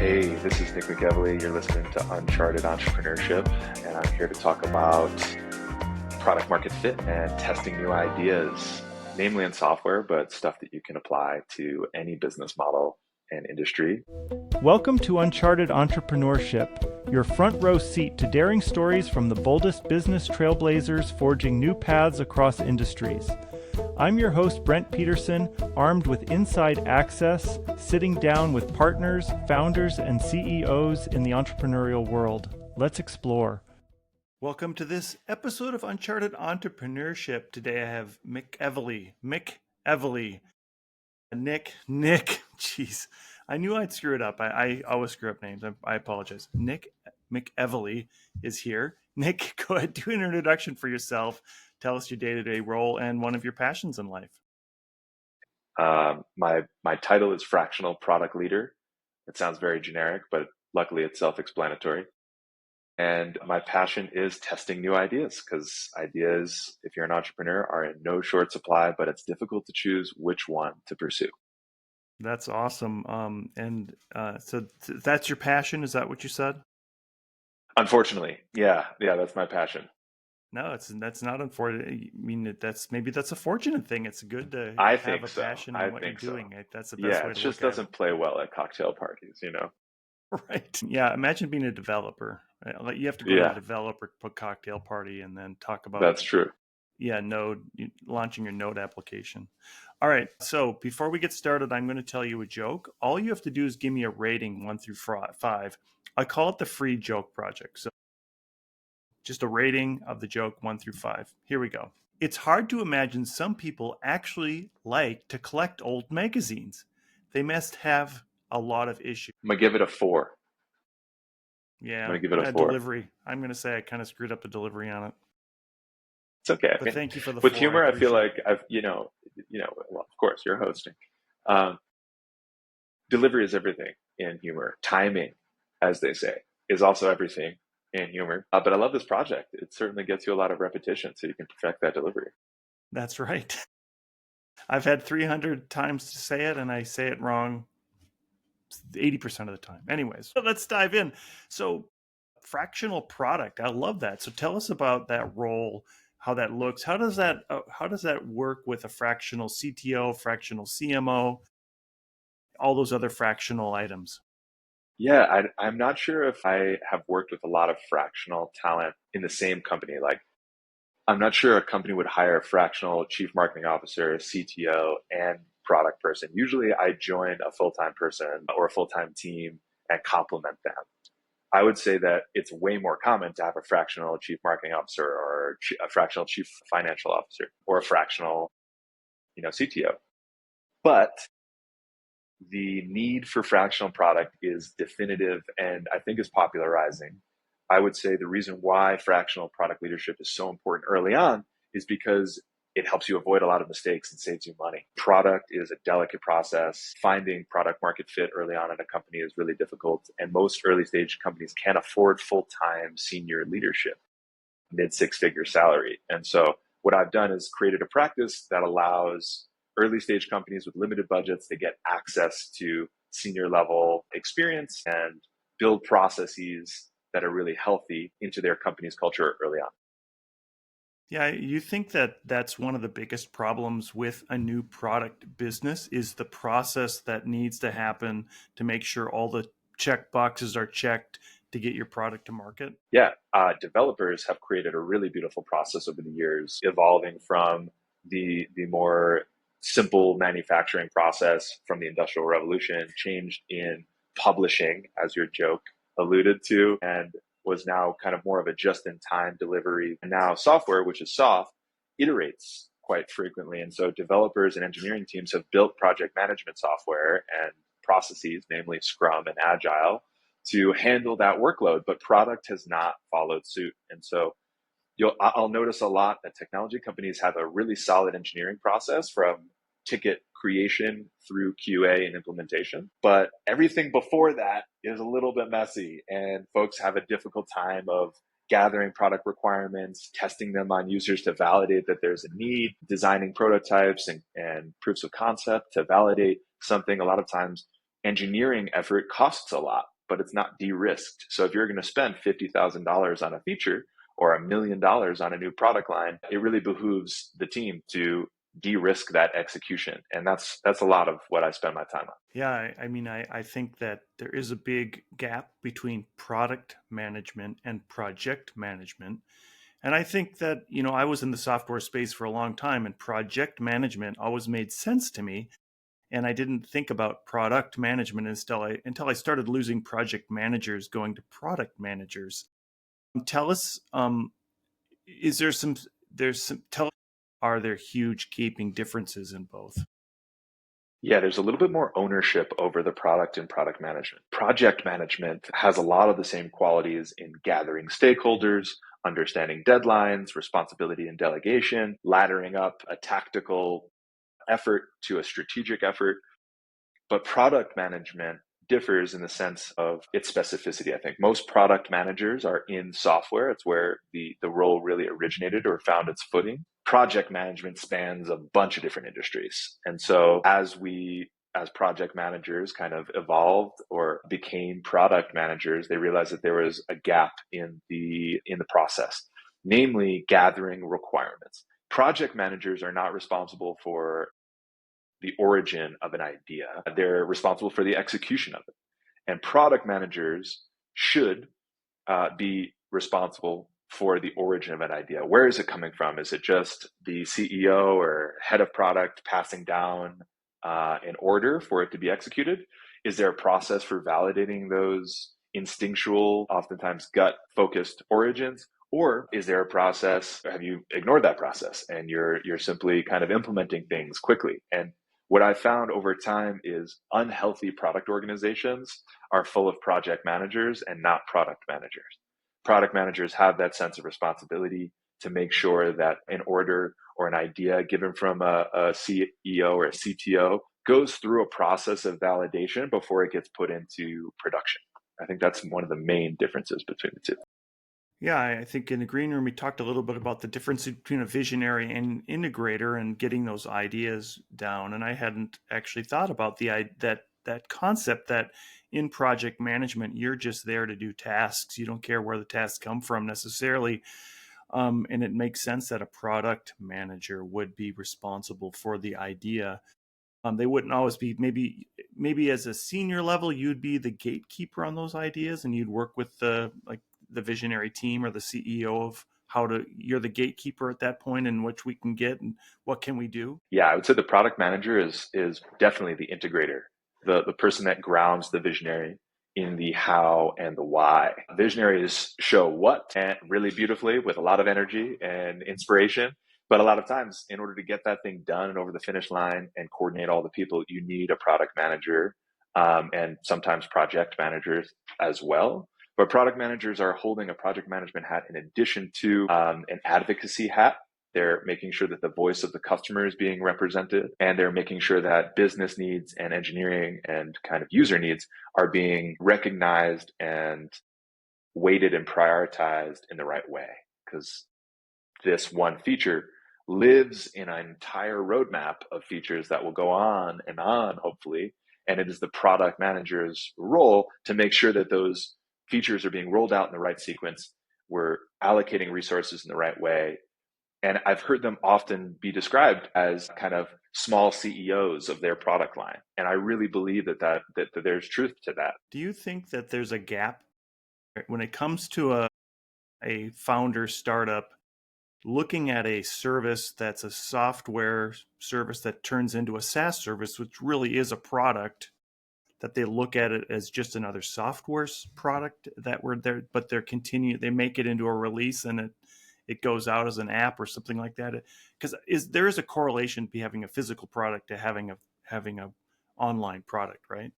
Hey, this is Nick McEvily. You're listening to Uncharted Entrepreneurship, and I'm here to talk about product market fit and testing new ideas, namely in software, but stuff that you can apply to any business model and industry. Welcome to Uncharted Entrepreneurship, your front row seat to daring stories from the boldest business trailblazers forging new paths across industries. I'm your host, Brent Peterson, armed with inside access, sitting down with partners, founders, and CEOs in the entrepreneurial world. Let's explore. Welcome to this episode of Uncharted Entrepreneurship. Today I have Nick McEvily. Nick, jeez. I knew I'd screw it up. I always screw up names. I apologize. Nick McEvily is here. Nick, go ahead, do an introduction for yourself. Tell us your day-to-day role and one of your passions in life. My title is Fractional Product Leader. It sounds very generic, but luckily it's self-explanatory. And my passion is testing new ideas, because ideas, if you're an entrepreneur, are in no short supply, but it's difficult to choose which one to pursue. That's awesome. So that's your passion? Is that what you said? Unfortunately, yeah, that's my passion. No, that's not unfortunate. I mean, that's a fortunate thing. It's good to I have think a so. passion in what you're doing. That's the best Yeah, way it to just look at doesn't play well at cocktail parties, you know? it. Right. Yeah. Imagine being a developer. Like you have to go to a developer cocktail party and then talk about That's true. launching your Node application. All right. So before we get started, I'm going to tell you a joke. All you have to do is give me a rating 1 through 5. I call it the free joke project. So just a rating of the joke 1 through 5. Here we go. It's hard to imagine some people actually like to collect old magazines. They must have a lot of issues. I'm going to give it a 4. Yeah. I'm going to give it a 4. Delivery. I'm going to say I kind of screwed up the delivery on it. It's okay. But thank you for the with 4. humor, I feel like well, of course, you're hosting. Delivery is everything in humor. Timing, as they say, is also everything in humor. But I love this project. It certainly gets you a lot of repetition, so you can perfect that delivery. That's right. I've had 300 times to say it, and I say it wrong 80% of the time. Anyways, so let's dive in. So fractional product, I love that. So tell us about that role, how that looks. How does that work with a fractional CTO, fractional CMO, all those other fractional items? Yeah, I'm not sure if I have worked with a lot of fractional talent in the same company. Like, I'm not sure a company would hire a fractional chief marketing officer, CTO, and product person. Usually I join a full-time person or a full-time team and complement them. I would say that it's way more common to have a fractional chief marketing officer or a fractional chief financial officer or a fractional, CTO. But the need for fractional product is definitive and I think is popularizing. I would say the reason why fractional product leadership is so important early on is because it helps you avoid a lot of mistakes and saves you money. Product is a delicate process. Finding product market fit early on in a company is really difficult. And most early stage companies can't afford full-time senior leadership, mid 6-figure salary. And so what I've done is created a practice that allows early stage companies with limited budgets to get access to senior level experience and build processes that are really healthy into their company's culture early on. Yeah, you think that that's one of the biggest problems with a new product business is the process that needs to happen to make sure all the check boxes are checked to get your product to market? Yeah, developers have created a really beautiful process over the years, evolving from the more simple manufacturing process from the Industrial Revolution, changed in publishing, as your joke alluded to, and was now kind of more of a just-in-time delivery. And now software, which is soft, iterates quite frequently. And so developers and engineering teams have built project management software and processes, namely Scrum and Agile, to handle that workload, but product has not followed suit. And so I'll notice a lot that technology companies have a really solid engineering process from ticket creation through QA and implementation. But everything before that is a little bit messy, and folks have a difficult time of gathering product requirements, testing them on users to validate that there's a need, designing prototypes and proofs of concept to validate something. A lot of times engineering effort costs a lot. but it's not de-risked. So if you're going to spend $50,000 on a feature or $1 million on a new product line, it really behooves the team to de-risk that execution. And that's a lot of what I spend my time on. Yeah, I think that there is a big gap between product management and project management. And I think that, I was in the software space for a long time, and project management always made sense to me. And I didn't think about product management until I started losing project managers, going to product managers. Tell us, is there some there's some tell are there huge gaping differences in both? Yeah, there's a little bit more ownership over the product in product management. Project management has a lot of the same qualities in gathering stakeholders, understanding deadlines, responsibility and delegation, laddering up a tactical effort to a strategic effort. But product management differs in the sense of its specificity. I think most product managers are in software. It's where the role really originated or found its footing. Project management spans a bunch of different industries. And so as project managers kind of evolved or became product managers, they realized that there was a gap in the process, namely gathering requirements. Project managers are not responsible for the origin of an idea. They're responsible for the execution of it. And product managers should be responsible for the origin of an idea. Where is it coming from? Is it just the CEO or head of product passing down an order for it to be executed? Is there a process for validating those instinctual, oftentimes gut-focused origins? Or is there a process? Have you ignored that process and you're simply kind of implementing things quickly? And what I found over time is unhealthy product organizations are full of project managers and not product managers. Product managers have that sense of responsibility to make sure that an order or an idea given from a CEO or a CTO goes through a process of validation before it gets put into production. I think that's one of the main differences between the two. Yeah, I think in the green room we talked a little bit about the difference between a visionary and integrator and getting those ideas down. And I hadn't actually thought about that concept that in project management you're just there to do tasks. You don't care where the tasks come from necessarily. And it makes sense that a product manager would be responsible for the idea. They wouldn't always be, maybe as a senior level you'd be the gatekeeper on those ideas, and you'd work with the visionary team or the CEO of you're the gatekeeper at that point, and which we can get and what can we do. Yeah, I would say the product manager is definitely the integrator, the person that grounds the visionary in the how and the why. Visionaries show what and really beautifully with a lot of energy and inspiration. But a lot of times, in order to get that thing done and over the finish line and coordinate all the people, you need a product manager and sometimes project managers as well. But product managers are holding a project management hat in addition to an advocacy hat. They're making sure that the voice of the customer is being represented, and they're making sure that business needs and engineering and kind of user needs are being recognized and weighted and prioritized in the right way. Because this one feature lives in an entire roadmap of features that will go on and on, hopefully. And it is the product manager's role to make sure that those features are being rolled out in the right sequence. We're allocating resources in the right way. And I've heard them often be described as kind of small CEOs of their product line. And I really believe that there's truth to that. Do you think that there's a gap when it comes to a founder startup looking at a service that's a software service that turns into a SaaS service, which really is a product, that they look at it as just another software product that we're there, but they make it into a release and it goes out as an app or something like that? Because there is a correlation between having a physical product to having a online product, right?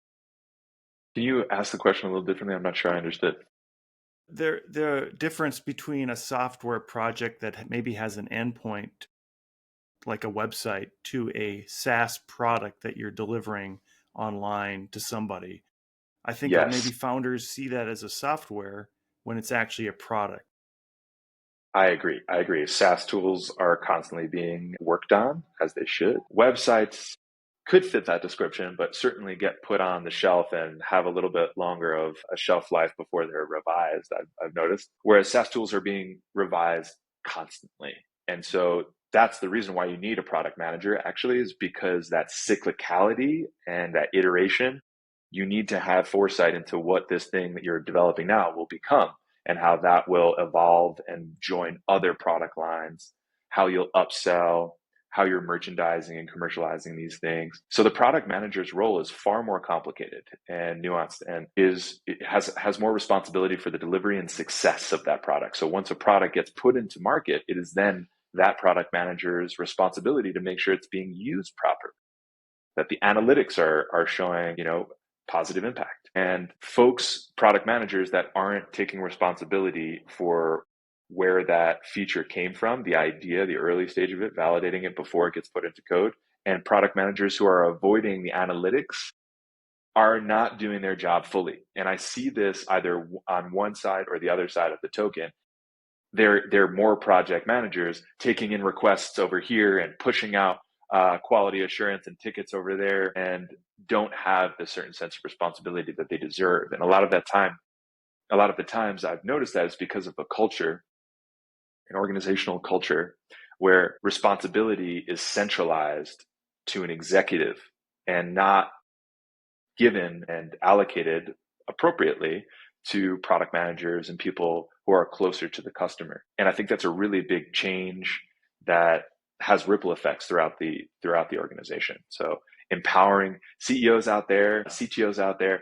Can you ask the question a little differently? I'm not sure I understood. The difference between a software project that maybe has an endpoint like a website to a SaaS product that you're delivering online to somebody. I think Yes. maybe founders see that as a software when it's actually a product. I agree. SaaS tools are constantly being worked on, as they should. Websites could fit that description, but certainly get put on the shelf and have a little bit longer of a shelf life before they're revised, I've noticed. Whereas SaaS tools are being revised constantly. And so that's the reason why you need a product manager, actually, is because that cyclicality and that iteration, you need to have foresight into what this thing that you're developing now will become and how that will evolve and join other product lines, how you'll upsell, how you're merchandising and commercializing these things. So the product manager's role is far more complicated and nuanced, and it has more responsibility for the delivery and success of that product. So once a product gets put into market, it is then that product manager's responsibility to make sure it's being used properly, that the analytics are showing, positive impact. And folks, product managers that aren't taking responsibility for where that feature came from, the idea, the early stage of it, validating it before it gets put into code, and product managers who are avoiding the analytics are not doing their job fully. And I see this either on one side or the other side of the token. They're more project managers taking in requests over here and pushing out quality assurance and tickets over there, and don't have the certain sense of responsibility that they deserve. And a lot of the times I've noticed that is because of a culture, an organizational culture, where responsibility is centralized to an executive and not given and allocated appropriately to product managers and people who are closer to the customer. And I think that's a really big change that has ripple effects throughout the organization. So empowering CEOs out there, CTOs out there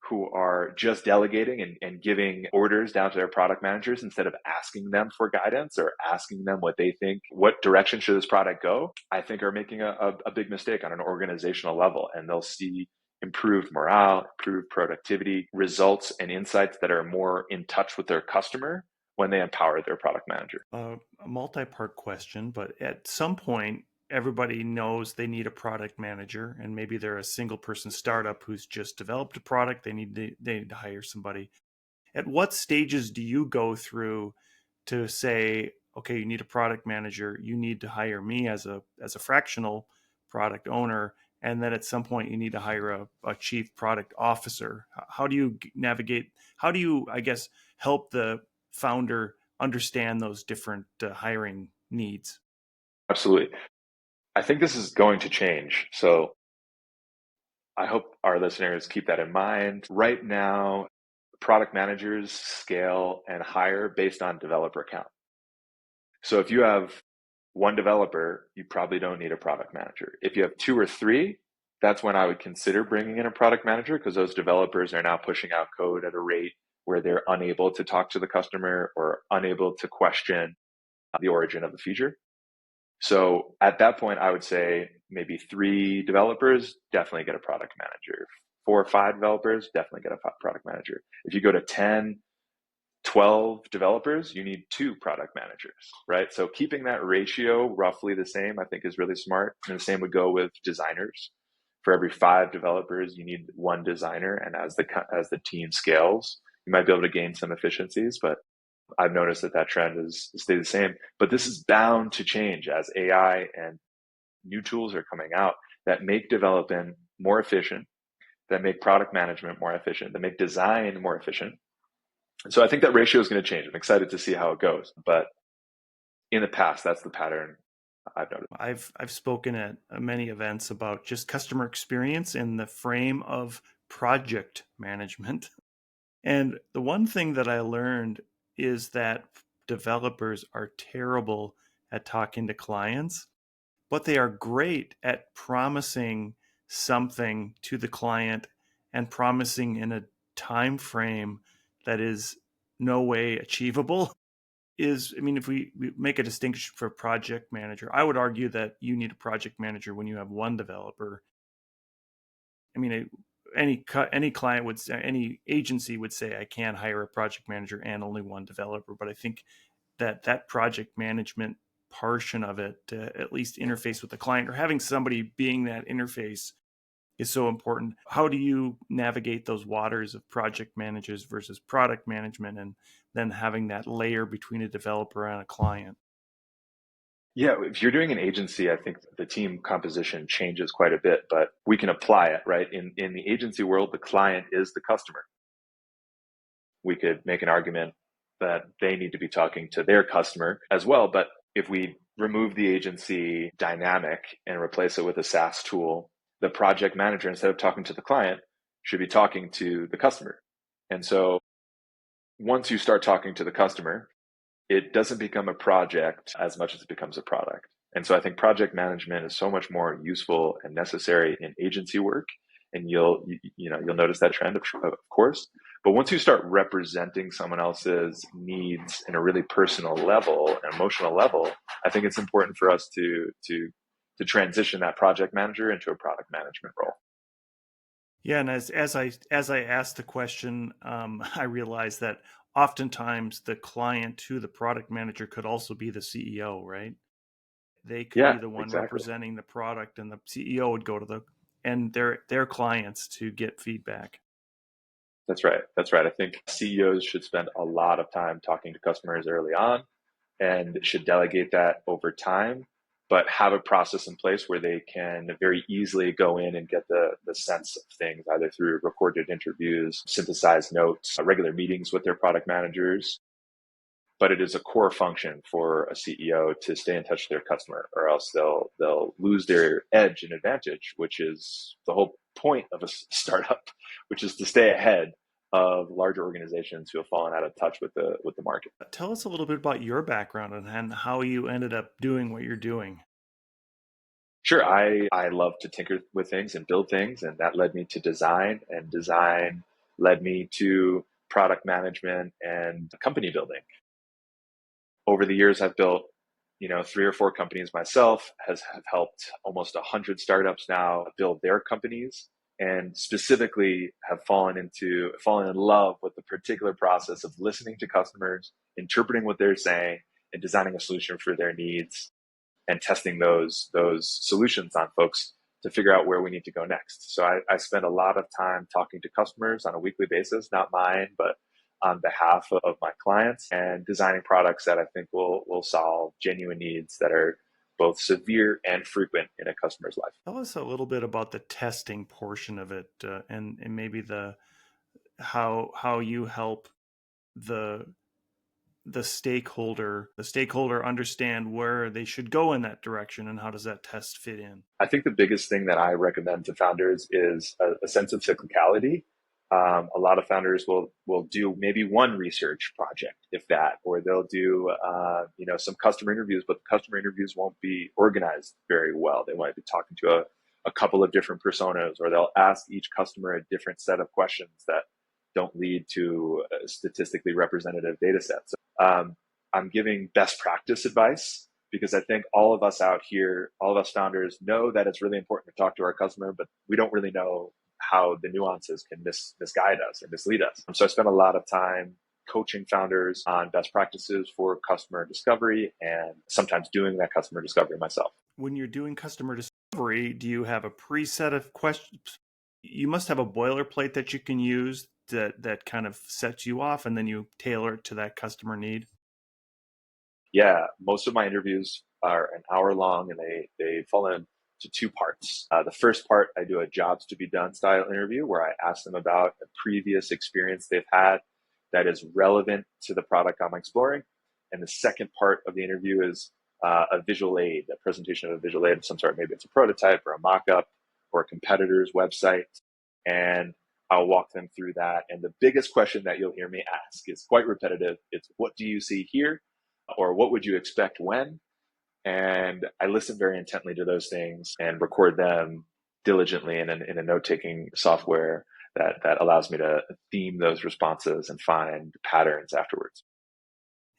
who are just delegating and giving orders down to their product managers instead of asking them for guidance or asking them what they think, what direction should this product go, I think are making a big mistake on an organizational level. And they'll see improved morale, improved productivity, results, and insights that are more in touch with their customer when they empower their product manager. A multi-part question, but at some point, everybody knows they need a product manager, and maybe they're a single person startup who's just developed a product. They need to hire somebody. At what stages do you go through to say, okay, you need a product manager, you need to hire me as a fractional product owner, and then at some point you need to hire a chief product officer? How do you navigate? How do you, I guess, help the founder understand those different hiring needs? Absolutely. I think this is going to change. So I hope our listeners keep that in mind. Right now, product managers scale and hire based on developer count. So if you have one developer, you probably don't need a product manager. If you have two or three, that's when I would consider bringing in a product manager, because those developers are now pushing out code at a rate where they're unable to talk to the customer or unable to question the origin of the feature. So at that point, I would say maybe 3 developers, definitely get a product manager. 4 or 5 developers, definitely get a product manager. If you go to 10, 12 developers, you need 2 product managers, right? So keeping that ratio roughly the same, I think, is really smart. And the same would go with designers. For every 5 developers, you need 1 designer. And as the team scales, you might be able to gain some efficiencies, but I've noticed that trend is stay the same. But this is bound to change as AI and new tools are coming out that make development more efficient, that make product management more efficient, that make design more efficient. And so I think that ratio is going to change. I'm excited to see how it goes. But in the past, that's the pattern I've noticed. I've spoken at many events about just customer experience in the frame of project management. And the one thing that I learned is that developers are terrible at talking to clients, but they are great at promising something to the client and promising in a time frame that is no way achievable. If we make a distinction for project manager, I would argue that you need a project manager when you have one developer. Any client would say, any agency would say, I can't hire a project manager and only one developer. But I think that project management portion of it, at least interface with the client or having somebody being that interface, is so important. How do you navigate those waters of project managers versus product management, and then having that layer between a developer and a client? Yeah, if you're doing an agency, I think the team composition changes quite a bit, but we can apply it, right? In the agency world, the client is the customer. We could make an argument that they need to be talking to their customer as well. But if we remove the agency dynamic and replace it with a SaaS tool, the project manager, instead of talking to the client, should be talking to the customer. And so once you start talking to the customer, it doesn't become a project as much as it becomes a product. And so I think project management is so much more useful and necessary in agency work. And you'll notice that trend, of course. But once you start representing someone else's needs in a really personal level, an emotional level, I think it's important for us to transition that project manager into a product management role. Yeah, and as I asked the question, I realized that oftentimes the client to the product manager could also be the CEO, right? They could be Yeah, the one exactly. representing the product, and the CEO would go to their clients to get feedback. That's right. That's right. I think CEOs should spend a lot of time talking to customers early on and should delegate that over time, but have a process in place where they can very easily go in and get the sense of things, either through recorded interviews, synthesized notes, regular meetings with their product managers. But it is a core function for a CEO to stay in touch with their customer, or else they'll lose their edge and advantage, which is the whole point of a startup, which is to stay ahead of larger organizations who have fallen out of touch with the market. Tell us a little bit about your background and how you ended up doing what you're doing. Sure, I love to tinker with things and build things, and that led me to design, and design led me to product management and company building. Over the years, I've built, 3 or 4 companies myself, have helped almost 100 startups now build their companies, and specifically have fallen in love with the particular process of listening to customers, interpreting what they're saying, and designing a solution for their needs, and testing those solutions on folks to figure out where we need to go next. So I spend a lot of time talking to customers on a weekly basis, not mine, but on behalf of my clients, and designing products that I think will solve genuine needs that are both severe and frequent in a customer's life. Tell us a little bit about the testing portion of it, and maybe the how you help the the stakeholder understand where they should go in that direction, and how does that test fit in. I think the biggest thing that I recommend to founders is a sense of cyclicality. A lot of founders will do maybe one research project, if that, or they'll do some customer interviews, but the customer interviews won't be organized very well. They might be talking to a couple of different personas, or they'll ask each customer a different set of questions that don't lead to a statistically representative data sets. I'm giving best practice advice because I think all of us out here, all of us founders know that it's really important to talk to our customer, but we don't really know how the nuances can misguide us and mislead us. So I spend a lot of time coaching founders on best practices for customer discovery, and sometimes doing that customer discovery myself. When you're doing customer discovery, do you have a preset of questions? You must have a boilerplate that you can use that kind of sets you off, and then you tailor it to that customer need. Yeah, most of my interviews are an hour long, and they fall into 2 parts. The first part, I do a jobs to be done style interview where I ask them about a previous experience they've had that is relevant to the product I'm exploring. And the second part of the interview is a visual aid, a presentation of a visual aid of some sort. Maybe it's a prototype or a mock-up or a competitor's website. And I'll walk them through that. And the biggest question that you'll hear me ask is quite repetitive. It's, what do you see here? Or what would you expect when? And I listen very intently to those things and record them diligently in a note-taking software that allows me to theme those responses and find patterns afterwards.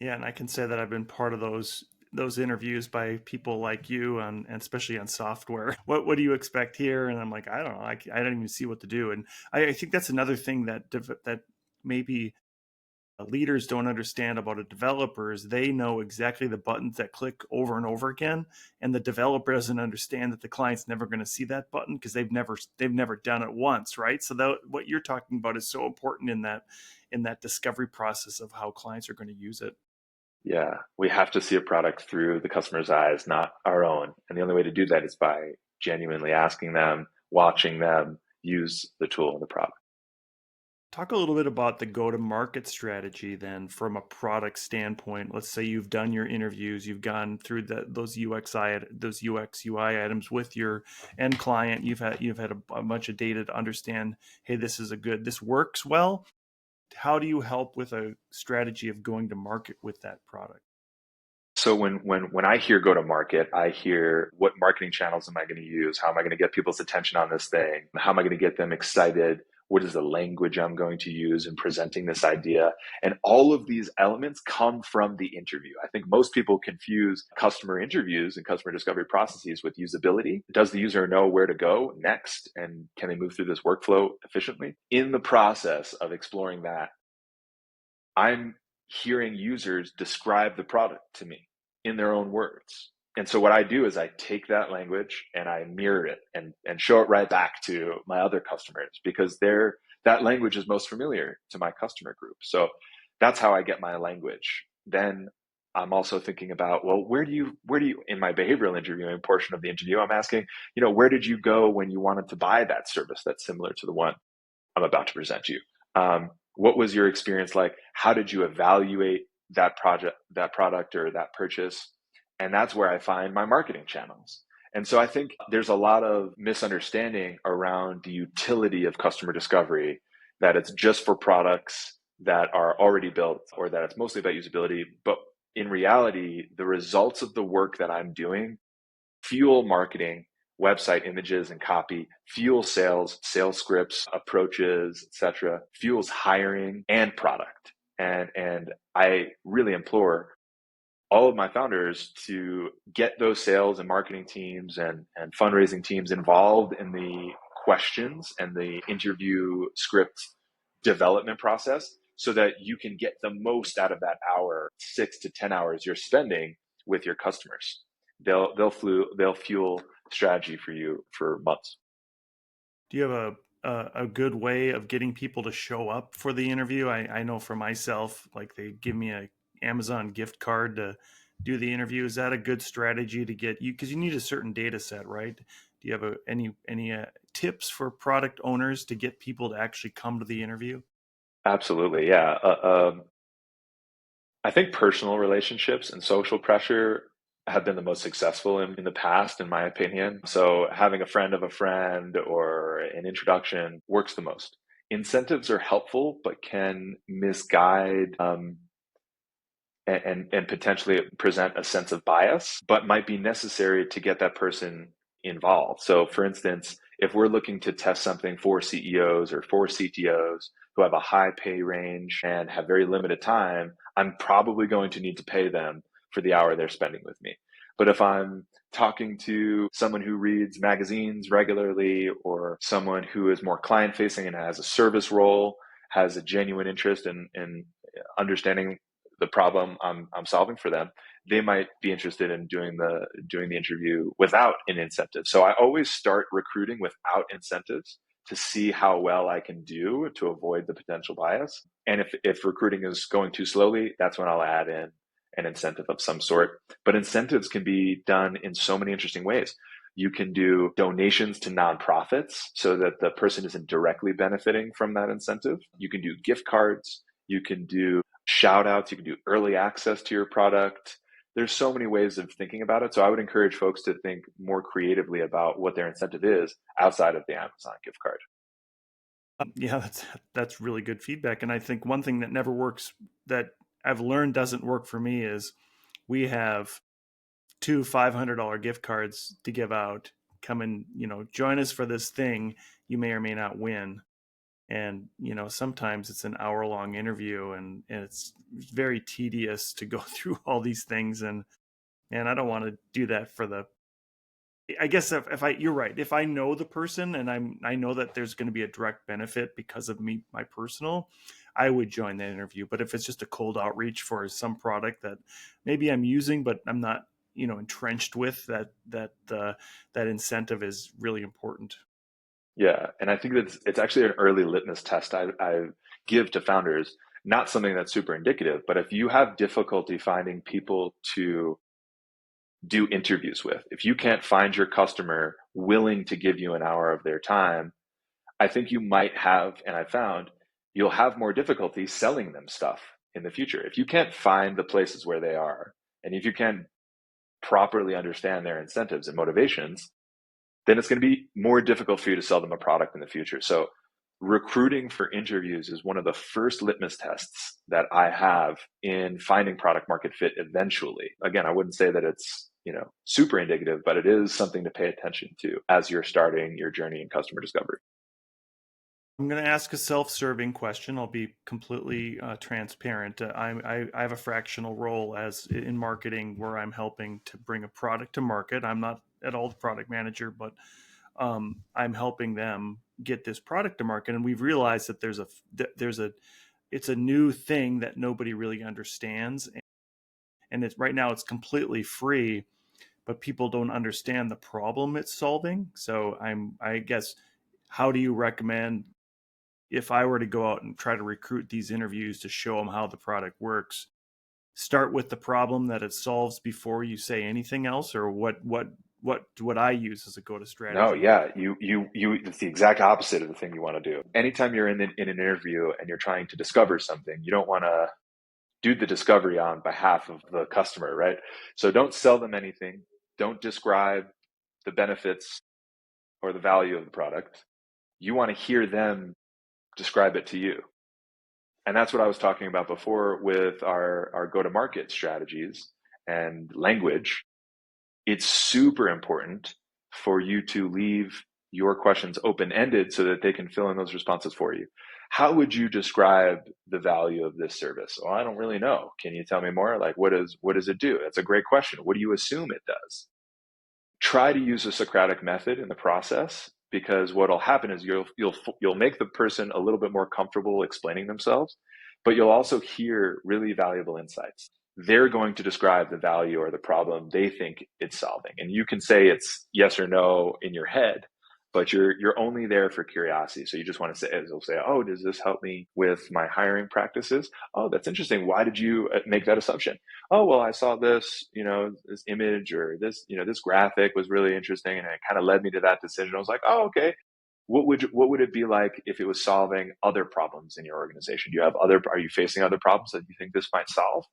Yeah, and I can say that I've been part of those interviews by people like you, and especially on software. What do you expect here? And I'm like, I don't know. I don't even see what to do. And I think that's another thing that maybe leaders don't understand about a developer is they know exactly the buttons that click over and over again, and the developer doesn't understand that the client's never going to see that button because they've never done it once, right? So that what you're talking about is so important in that discovery process of how clients are going to use it. Yeah, we have to see a product through the customer's eyes, not our own. And the only way to do that is by genuinely asking them, watching them use the tool or the product. Talk a little bit about the go-to-market strategy then from a product standpoint. Let's say you've done your interviews, you've gone through those UX UI items with your end client. You've had a bunch of data to understand, hey, this works well. How do you help with a strategy of going to market with that product? So when I hear go to market, I hear what marketing channels am I going to use? How am I going to get people's attention on this thing? How am I going to get them excited? What is the language I'm going to use in presenting this idea? And all of these elements come from the interview. I think most people confuse customer interviews and customer discovery processes with usability. Does the user know where to go next? And can they move through this workflow efficiently? In the process of exploring that, I'm hearing users describe the product to me in their own words. And so what I do is I take that language and I mirror it and show it right back to my other customers because that language is most familiar to my customer group. So that's how I get my language. Then I'm also thinking about, well, where do you in my behavioral interviewing portion of the interview, I'm asking, where did you go when you wanted to buy that service that's similar to the one I'm about to present you? What was your experience like? How did you evaluate that product or that purchase? And that's where I find my marketing channels. And so I think there's a lot of misunderstanding around the utility of customer discovery, that it's just for products that are already built or that it's mostly about usability. But in reality, the results of the work that I'm doing fuel marketing, website images and copy, fuel sales scripts, approaches, etc., fuels hiring and product. And I really implore all of my founders to get those sales and marketing teams and fundraising teams involved in the questions and the interview script development process so that you can get the most out of that hour, 6 to 10 hours you're spending with your customers. They'll fuel strategy for you for months. Do you have a good way of getting people to show up for the interview? I know for myself, like they give me a Amazon gift card to do the interview. Is that a good strategy to get you? Because you need a certain data set, right? Do you have any tips for product owners to get people to actually come to the interview? Absolutely, yeah. I think personal relationships and social pressure have been the most successful in the past, in my opinion. So having a friend of a friend or an introduction works the most. Incentives are helpful, but can misguide and potentially present a sense of bias, but might be necessary to get that person involved. So, for instance, if we're looking to test something for CEOs or for CTOs who have a high pay range and have very limited time, I'm probably going to need to pay them for the hour they're spending with me. But if I'm talking to someone who reads magazines regularly or someone who is more client facing and has a service role, has a genuine interest in understanding the problem I'm solving for them, they might be interested in doing the interview without an incentive. So I always start recruiting without incentives to see how well I can do to avoid the potential bias. And if recruiting is going too slowly, that's when I'll add in an incentive of some sort. But incentives can be done in so many interesting ways. You can do donations to nonprofits so that the person isn't directly benefiting from that incentive. You can do gift cards. You can do shout outs. You can do early access to your product. There's so many ways of thinking about it. So I would encourage folks to think more creatively about what their incentive is outside of the Amazon gift card. Yeah, that's really good feedback. And I think one thing that never works that I've learned doesn't work for me is we have two $500 gift cards to give out. Come and join us for this thing. You may or may not win. And sometimes it's an hour-long interview, and it's very tedious to go through all these things, and I don't want to do that for the. I guess if you're right. If I know the person and I know that there's going to be a direct benefit because of me, my personal, I would join that interview. But if it's just a cold outreach for some product that maybe I'm using, but I'm not, entrenched with, that incentive is really important. Yeah, and I think that it's actually an early litmus test I give to founders. not something that's super indicative, but if you have difficulty finding people to do interviews with, if you can't find your customer willing to give you an hour of their time, I think you might have, and I found, you'll have more difficulty selling them stuff in the future. If you can't find the places where they are, and if you can't properly understand their incentives and motivations, then it's going to be more difficult for you to sell them a product in the future. So recruiting for interviews is one of the first litmus tests that I have in finding product market fit eventually. Again, I wouldn't say that it's, super indicative, but it is something to pay attention to as you're starting your journey in customer discovery. I'm going to ask a self-serving question. I'll be completely transparent. I have a fractional role as in marketing where I'm helping to bring a product to market. I'm not at all the product manager, but I'm helping them get this product to market. And we've realized that it's a new thing that nobody really understands. And it's right now it's completely free, but people don't understand the problem it's solving. So I guess, how do you recommend, if I were to go out and try to recruit these interviews to show them how the product works, start with the problem that it solves before you say anything else, or what would I use as a go-to No, strategy? yeah, it's the exact opposite of the thing you want to do. Anytime you're in an interview and you're trying to discover something, you don't want to do the discovery on behalf of the customer, right? So don't sell them anything. Don't describe the benefits or the value of the product. You want to hear them describe it to you. And that's what I was talking about before with our go-to-market strategies and language. It's super important for you to leave your questions open-ended so that they can fill in those responses for you. How would you describe the value of this service? Well, I don't really know. Can you tell me more? Like, what does it do? That's a great question. What do you assume it does? Try to use a Socratic method in the process, because what'll happen is you'll make the person a little bit more comfortable explaining themselves, but you'll also hear really valuable insights. They're going to describe the value or the problem they think it's solving, and you can say it's yes or no in your head, but you're only there for curiosity. So you just want to say, they'll say, oh, does this help me with my hiring practices? Oh, that's interesting. Why did you make that assumption? Oh, well, I saw this, this image, or this, this graphic was really interesting, and it kind of led me to that decision. I was like, oh, okay. What would it be like if it was solving other problems in your organization? Are you facing other problems that you think this might solve?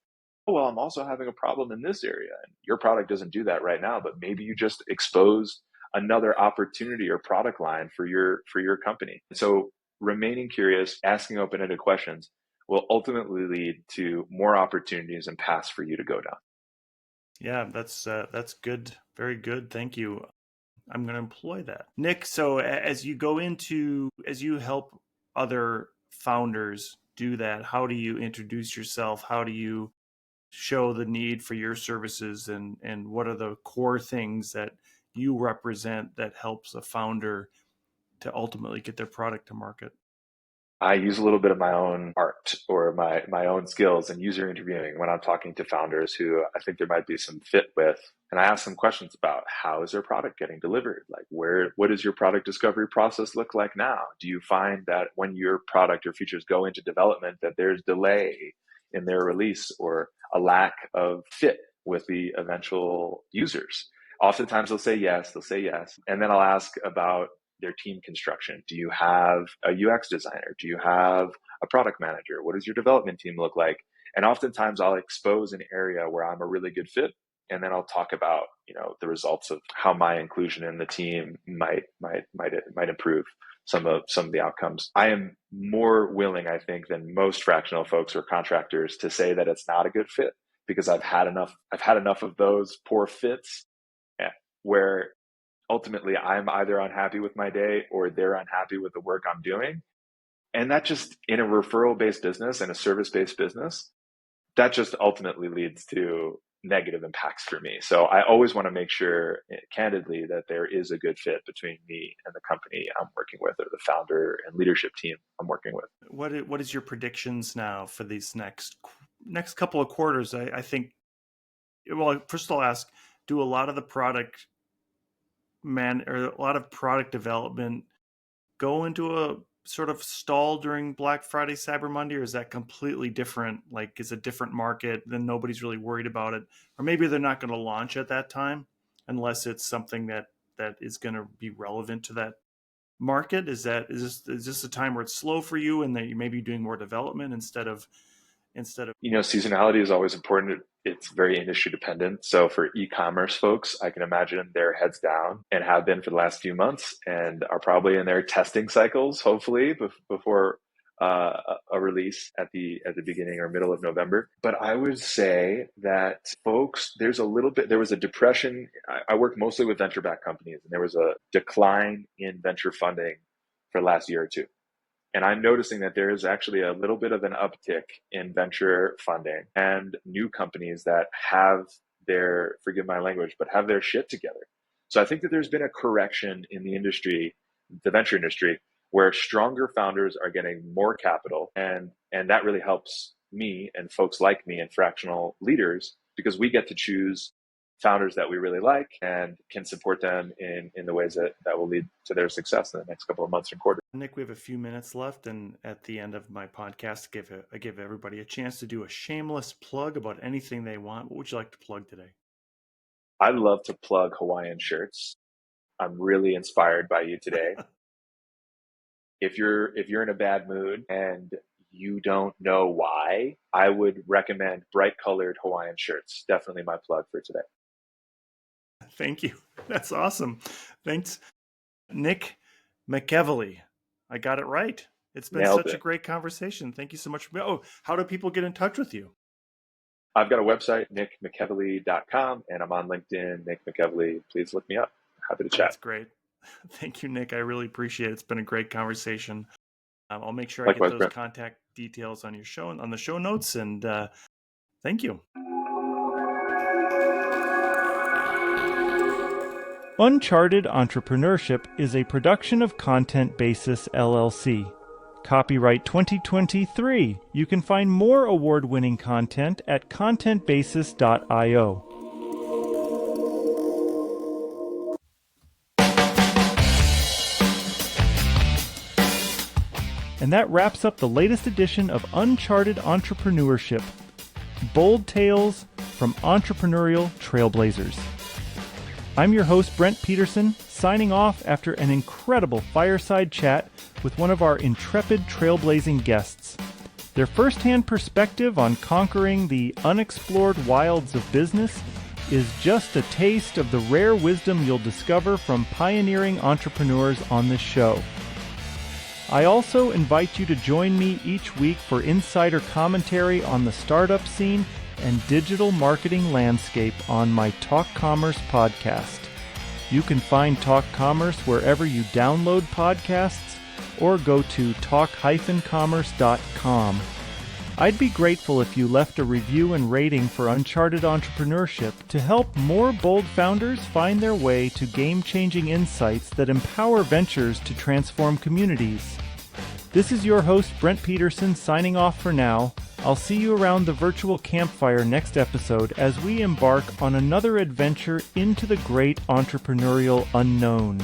Oh, well, I'm also having a problem in this area, and your product doesn't do that right now, but maybe you just exposed another opportunity or product line for your company. So remaining curious, asking open-ended questions will ultimately lead to more opportunities and paths for you to go down. Yeah, that's good. Very good. Thank you. I'm going to employ that. Nick, so as you help other founders do that, how do you introduce yourself? How do you show the need for your services, and what are the core things that you represent that helps a founder to ultimately get their product to market? I use a little bit of my own art or my own skills in user interviewing when I'm talking to founders who I think there might be some fit with. And I ask them questions about, how is their product getting delivered? Like, what does your product discovery process look like now? Do you find that when your product or features go into development that there's delay in their release, or a lack of fit with the eventual users? Oftentimes they'll say yes. And then I'll ask about their team construction. Do you have a UX designer? Do you have a product manager? What does your development team look like? And oftentimes I'll expose an area where I'm a really good fit, and then I'll talk about the results of how my inclusion in the team might improve some of the outcomes. I am more willing, I think, than most fractional folks or contractors to say that it's not a good fit, because I've had enough of those poor fits, where ultimately I'm either unhappy with my day or they're unhappy with the work I'm doing. And that just, in a referral based business and a service based business, that just ultimately leads to negative impacts for me. So I always want to make sure, candidly, that there is a good fit between me and the company I'm working with, or the founder and leadership team I'm working with. What is your predictions now for these next couple of quarters? I think, well, first I'll ask, do a lot of the product development go into sort of stall during Black Friday, Cyber Monday, or is that completely different? Like, it's a different market, then nobody's really worried about it, or maybe they're not going to launch at that time unless it's something that is going to be relevant to that market. Is this a time where it's slow for you, and that you may be doing more development instead of seasonality is always important. It's very industry dependent. So for e-commerce folks, I can imagine they're heads down and have been for the last few months and are probably in their testing cycles, hopefully before a release at the beginning or middle of November. But I would say that folks, there was a depression. I work mostly with venture-backed companies, and there was a decline in venture funding for the last year or two. And I'm noticing that there is actually a little bit of an uptick in venture funding and new companies that have forgive my language, but have their shit together. So I think that there's been a correction in the industry, the venture industry, where stronger founders are getting more capital. And that really helps me and folks like me and fractional leaders, because we get to choose founders that we really like and can support them in the ways that will lead to their success in the next couple of months and quarters. Nick, we have a few minutes left, and at the end of my podcast, I give everybody a chance to do a shameless plug about anything they want. What would you like to plug today? I love to plug Hawaiian shirts. I'm really inspired by you today. If you're in a bad mood and you don't know why, I would recommend bright colored Hawaiian shirts. Definitely my plug for today. Thank you. That's awesome. Thanks, Nick McEvily. I got it right. It's been such a great conversation. Thank you so much. How do people get in touch with you? I've got a website, nickmcevily.com, and I'm on LinkedIn, Nick McEvily. Please look me up. Happy to chat. That's great. Thank you, Nick. I really appreciate it. It's been a great conversation. I'll make sure I get those contact details on the show notes. And thank you. Uncharted Entrepreneurship is a production of Content Basis, LLC. Copyright 2023. You can find more award-winning content at contentbasis.io. And that wraps up the latest edition of Uncharted Entrepreneurship. Bold tales from entrepreneurial trailblazers. I'm your host, Brent Peterson, signing off after an incredible fireside chat with one of our intrepid trailblazing guests. Their first-hand perspective on conquering the unexplored wilds of business is just a taste of the rare wisdom you'll discover from pioneering entrepreneurs on this show. I also invite you to join me each week for insider commentary on the startup scene and digital marketing landscape on my Talk Commerce podcast. You can find Talk Commerce wherever you download podcasts or go to talk-commerce.com. I'd be grateful if you left a review and rating for Uncharted Entrepreneurship to help more bold founders find their way to game-changing insights that empower ventures to transform communities. This is your host, Brent Peterson, signing off for now. I'll see you around the virtual campfire next episode as we embark on another adventure into the great entrepreneurial unknown.